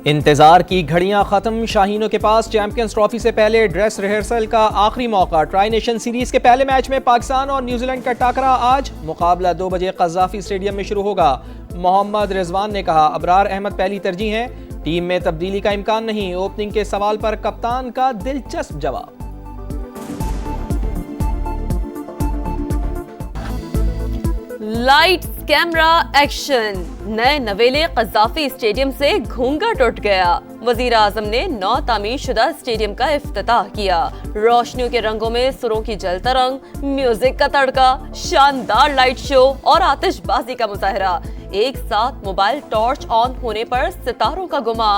इंतजार की घड़ियां खत्म। शाहीनों के पास चैंपियंस ट्रॉफी से पहले ड्रेस रिहर्सल का आखिरी मौका। ट्राई नेशन सीरीज के पहले मैच में पाकिस्तान और न्यूजीलैंड का टाकरा आज। मुकाबला 2 बजे कज़ाफी स्टेडियम में शुरू होगा। मोहम्मद रिजवान ने कहा, अबरार अहमद पहली तरजीह हैं, टीम में तब्दीली का इम्कान नहीं। ओपनिंग के सवाल पर कप्तान का दिलचस्प जवाब। Lights camera action. नए नवेले कज़ाफी स्टेडियम से घूंघट उठ गया। वजीर आजम ने नौ तामीर शुदा स्टेडियम का इफ्तिताह किया। रोशनियों के रंगों में सुरों की जलता रंग, म्यूजिक का तड़का, शानदार लाइट शो और आतिशबाजी का मुजाहरा। एक साथ मोबाइल टॉर्च ऑन होने पर सितारों का गुमा।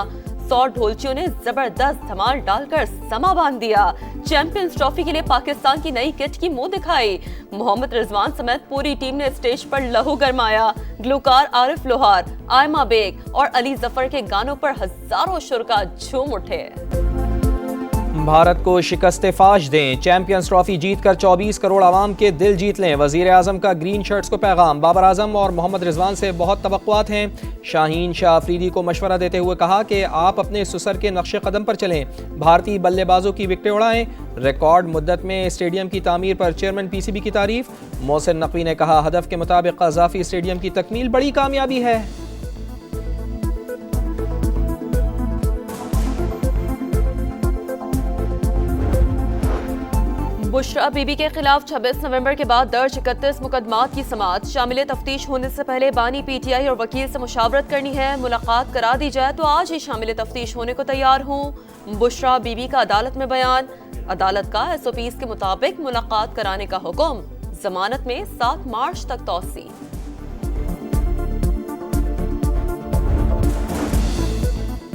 100 ढोलचियों ने जबरदस्त धमाल डालकर समा बांध दिया। चैंपियंस ट्रॉफी के लिए पाकिस्तान की नई किट की मुंह दिखाई। मोहम्मद रिजवान समेत पूरी टीम ने स्टेज पर लहू गरमाया। ग्लूकार आरिफ लोहार, आयमा बेग और अली जफर के गानों पर हजारों शुरका झूम उठे। भारत को शिकस्त फाश दें, चैंपियंस ट्रॉफी जीतकर 24 करोड़ आवाम के दिल जीत लें। वजीर आजम का ग्रीन शर्ट्स को पैगाम। बाबर आजम और मोहम्मद रिजवान से बहुत तवक्कुआत हैं। शाहीन शाह अफरीदी को मशवरा देते हुए कहा कि आप अपने सुसर के नक्शे कदम पर चलें, भारतीय बल्लेबाजों की विकेटें उड़ाएं। रिकॉर्ड मुद्दत में स्टेडियम की तामीर पर चेयरमैन पीसीबी की तारीफ। मोहसिन नकवी ने कहा, हदफ के मुताबिक कज़ाफी स्टेडियम की तकमील बड़ी कामयाबी है। बुशरा बीबी के खिलाफ 26 नवंबर के बाद दर्ज 31 मुकदमात की समाअत। शामिल तफ्तीश होने से पहले बानी पीटीआई और वकील से मुशावरत करनी है। मुलाकात करा दी जाए तो आज ही शामिल तफ्तीश होने को तैयार हूँ। बुशरा बीबी का अदालत में बयान। अदालत का SOPs के मुताबिक मुलाकात कराने का हुक्म। जमानत में 7 मार्च तक तौसी।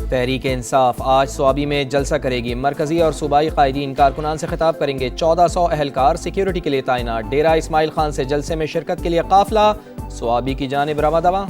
तहरीक इंसाफ आज स्वाबी में जलसा करेगी। मरकजी और सूबाई कायदीन कारकुनान से खिताब करेंगे। 1400 अहलकार सिक्योरिटी के लिए तैनात। डेरा इस्माइल खान से जलसे में शिरकत के लिए काफिला स्वाबी की जानिब रवा दवा।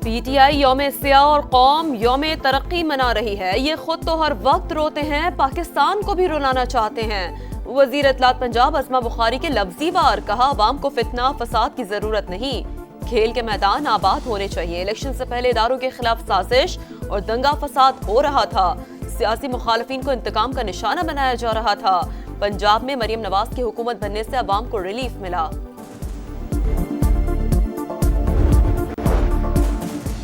पीटीआई यौम सिया और कौम यौम तरक्की मना रही है। ये खुद तो हर वक्त रोते हैं, पाकिस्तान को भी रुलाना चाहते हैं। वजीर इत्तलात पंजाब अस्मा बुखारी के लफ्जी वार। कहा, अवाम को फितना फसाद की जरूरत नहीं, खेल के मैदान आबाद होने चाहिए। इलेक्शन से पहले इदारों के खिलाफ साजिश और दंगा फसाद हो रहा था। सियासी मुखालफिन को इंतकाम का निशाना बनाया जा रहा था। पंजाब में मरियम नवाज की हुकूमत बनने से अवाम को रिलीफ मिला।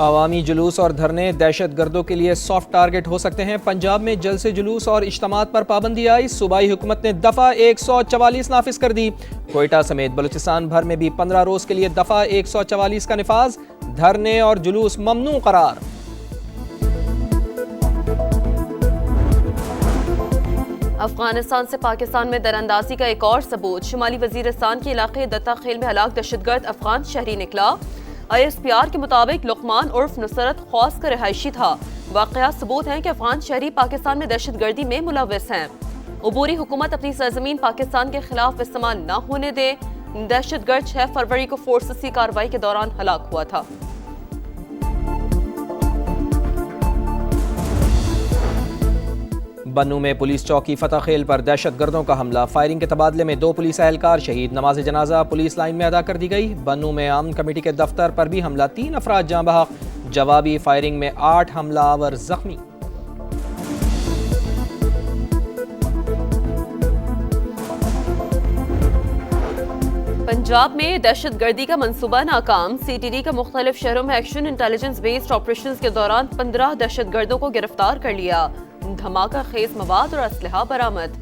अवामी जुलूस और धरने दहशत गर्दों के लिए सॉफ्ट टारगेट हो सकते हैं। पंजाब में जलसे जुलूस और इज्तिमात पर पाबंदी आई। सूबाई हुकूमत ने दफ़ा 144 नाफिज कर दी। कोयटा समेत बलूचिस्तान भर में भी 15 रोज के लिए दफ़ा 144 का निफाज। धरने और जुलूस ममनू करार। अफगानिस्तान से पाकिस्तान में दरअंदाजी का एक और सबूत। शुमाली वजीरिस्तान के इलाके दत्ता खेल में हलाक दहशतगर्द अफगान शहरी निकला। ISPR के मुताबिक लुकमान उर्फ नुसरत खौस का रिहायशी था। वाकया सबूत है कि अफगान शहरी पाकिस्तान में दहशतगर्दी में मुलविस हैं। उबूरी हुकूमत अपनी सरजमीन पाकिस्तान के खिलाफ इस्तेमाल न होने दे। दहशतगर्द 6 फरवरी को फोर्सेस की कार्रवाई के दौरान हलाक हुआ था। बन्नू में पुलिस चौकी फतह खेल पर दहशतगर्दों का हमला। फायरिंग के तबादले में 2 पुलिस एहलकार शहीद। नमाज जनाजा पुलिस लाइन में अदा कर दी गई। बन्नू में आमन कमेटी के दफ्तर पर भी हमला, 3 अफराद जाँ बहक। जवाबी फायरिंग में 8 हमलावर जख्मी। पंजाब में दहशतगर्दी का मंसूबा नाकाम। CTD का मुख्तलिफ शहरों में एक्शन इंटेलिजेंस बेस्ड ऑपरेशंस के दौरान 15 दहशतगर्दों को गिरफ्तार कर लिया। धमाका खेज मवाद और असलहा बरामद।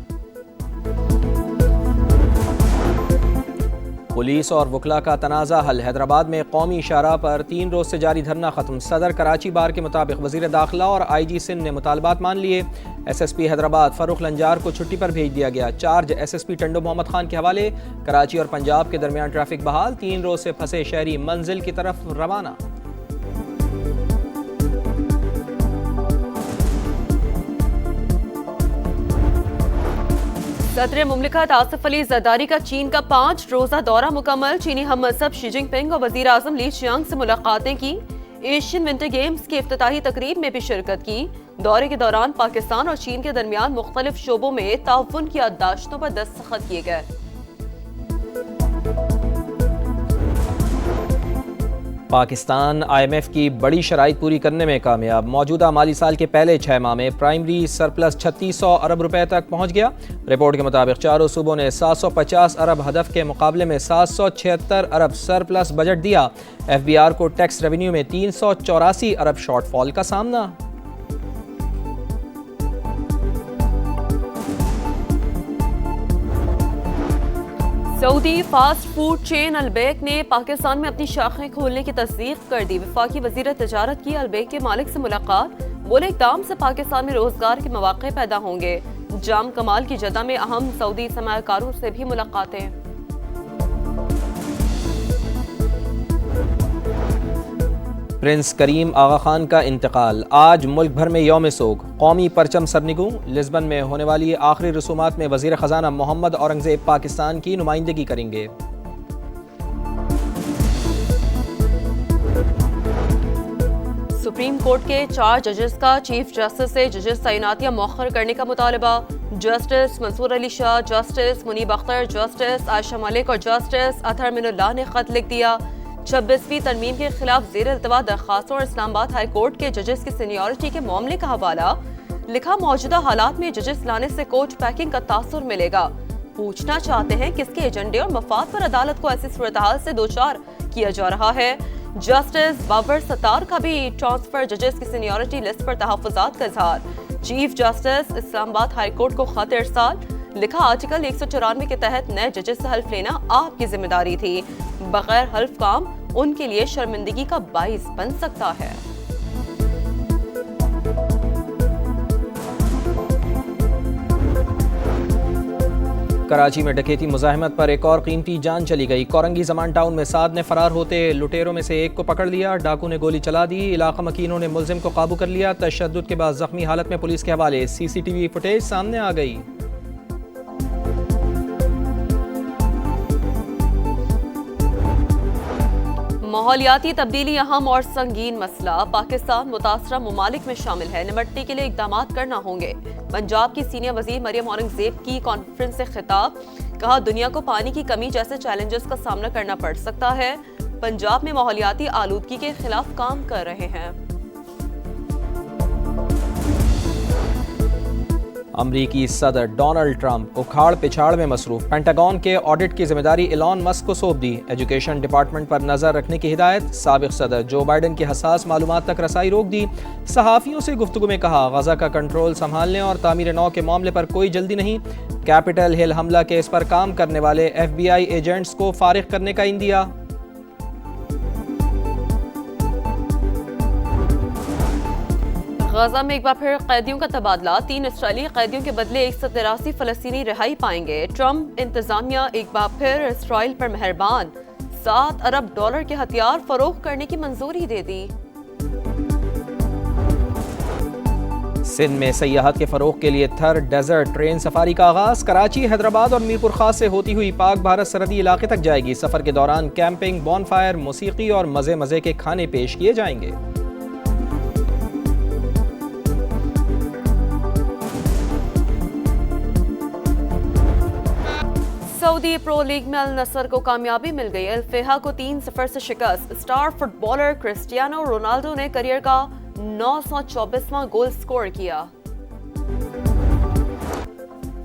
पुलिस और वकला का तनाज़ा हल। हैदराबाद में कौमी शाहराह पर 3 रोज से जारी धरना खत्म। सदर कराची बार के मुताबिक वजीर दाखिला और IG सिंध ने मुतालबात मान लिए। SSP हैदराबाद फरूख लंजार को छुट्टी पर भेज दिया गया। चार्ज SSP टंडो मोहम्मद खान के हवाले। कराची और पंजाब के दरमियान ट्रैफिक बहाल। 3 रोज से फंसे शहरी मंजिल की तरफ रवाना। सदर मुमलिकत आसिफ अली जरदारी का चीन का 5 रोजा दौरा मुकम्मल। चीनी हम मसहब शी जिनपिंग और वजीर आजम ली चियांग से मुलाकातें की। एशियन विंटर गेम्स की इफ्तिताही तकरीब में भी शिरकत की। दौरे के दौरान पाकिस्तान और चीन के दरमियान मुख्तलिफ शोबों में ताउन की याददाश्तों पर दस्तखत किए गए। पाकिस्तान IMF की बड़ी शराइत पूरी करने में कामयाब। मौजूदा माली साल के पहले 6 माह में प्राइमरी सरप्लस 3600 अरब रुपए तक पहुंच गया। रिपोर्ट के मुताबिक चारों सूबों ने 750 अरब हदफ के मुकाबले में 776 अरब सरप्लस बजट दिया। FBR को टैक्स रेवेन्यू में 384 अरब शॉर्टफॉल का सामना। Saudi fast food chain Al Baik ने पाकिस्तान में अपनी शाखें खोलने की तस्दीक कर दी। वफाकी वज़ीर तजारत की अलबेक के मालिक से मुलाकात। बोले इक़दाम से पाकिस्तान में रोजगार के मौके पैदा होंगे। जाम कमाल की जदा में अहम सऊदी सरमायाकारों से भी मुलाकातें। प्रिंस करीम आगा खान का इंतकाल। आज मुल्क भर में यौम सोग, कौमी परचम सरनिगू। लिस्बन में होने वाली आखिरी रसूमात में वज़ीर ख़जाना मोहम्मद औरंगज़ेब पाकिस्तान की नुमाइंदगी करेंगे। सुप्रीम कोर्ट के 4 जजेस का चीफ जस्टिस से जजेस तैनातियां मौखर करने का मुतालबा। Justice Mansoor Ali Shah, justice Munib Akhtar, justice Ayesha Malik और जस्टिस अतहर मिनुल्लाह ने खत लिख दिया। 26वीं तरमीम के खिलाफ ज़ेर इल्तवा दरखास्तों और इस्लामाबाद हाई कोर्ट के जजेस की सीनियरिटी के मामले का हवाला। लिखा, मौजूदा हालात में जजेस लाने से कोर्ट पैकिंग का तासुर मिलेगा। पूछना चाहते हैं किसके एजेंडे और मफाद पर अदालत को ऐसी सूरत-हाल से दोचार किया जा रहा है। जस्टिस बाबर सत्तार का भी ट्रांसफर जजेस की सीनियरिटी लिस्ट पर तहफ़्फ़ुज़ात का इज़हार। Chief justice Islamabad high court को खत इरसाल। लिखा, आर्टिकल 194 के तहत नए जजेस से हल्फ लेना आपकी जिम्मेदारी थी। बगैर हल्फ काम उनके लिए शर्मिंदगी का बाइस बन सकता है। कराची में डकैती मुज़ाहमत पर एक और कीमती जान चली गई। कोरंगी जमान टाउन में 7 ने फरार होते लुटेरों में से एक को पकड़ लिया। डाकू ने गोली चला दी। इलाका मकीनों ने मुलजिम को काबू कर लिया। तशद्दुद के बाद जख्मी हालत में पुलिस के हवाले। CCTV फुटेज सामने आ गई। माहौलियाती तब्दीली अहम और संगीन मसला। पाकिस्तान मुतासरा ममालिक में शामिल है। निपटने के लिए इक़दाम करना होंगे। पंजाब की सीनियर वज़ीर मरियम औरंगज़ेब की कॉन्फ्रेंस से खिताब। कहा, दुनिया को पानी की कमी जैसे चैलेंजेस का सामना करना पड़ सकता है। पंजाब में माहौलियाती आलूदगी के खिलाफ काम कर रहे हैं। अमरीकी सदर डोनाल्ड ट्रंप उखाड़ पिछाड़ में मसरूफ। पेंटागन के ऑडिट की जिम्मेदारी एलॉन मस्क को सौंप दी। एजुकेशन डिपार्टमेंट पर नजर रखने की हिदायत। साबिक सदर जो बाइडन की हसास मालूमात तक रसाई रोक दी। सहाफ़ियों से गुफ्तगू में कहा, गजा का कंट्रोल संभालने और तामीर नौ के मामले पर कोई जल्दी नहीं। कैपिटल हिल हमला केस पर काम करने वाले FBI एजेंट्स को फारिग करने का इंदिया। गजा में एक बार फिर कैदियों का तबादला। 3 इसराइली कैदियों के बदले 183 फलस्तीनी रिहाई पाएंगे। ट्रंप इंतजामिया एक बार फिर इसराइल पर मेहरबान। $7 अरब के हथियार फरोख्त करने की मंजूरी दे दी। सिंध में सयाहत के फरोग के लिए थर डेजर्ट ट्रेन सफारी का आगाज। कराची, हैदराबाद और मीरपुर खास से होती हुई पाक भारत सरहदी इलाके तक जाएगी। सफर के दौरान कैंपिंग, बॉनफायर, मौसीकी और मजे मजे के खाने पेश किए जाएंगे। सऊदी प्रो लीग में अल नसर को कामयाबी मिल गई। अल फेहा को 3-0 से शिकस्त। स्टार फुटबॉलर क्रिस्टियानो रोनाल्डो ने करियर का 924वां गोल स्कोर किया।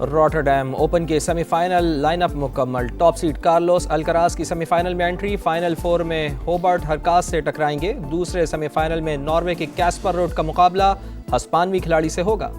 रॉटरडैम ओपन के सेमीफाइनल लाइनअप मुकम्मल। टॉप सीड कार्लोस अल्कराज की सेमीफाइनल में एंट्री। फाइनल 4 में होबर्ट हरकाज से टकराएंगे। दूसरे सेमीफाइनल में नॉर्वे के कैस्पर रोड का मुकाबला हस्पानवी खिलाड़ी से होगा।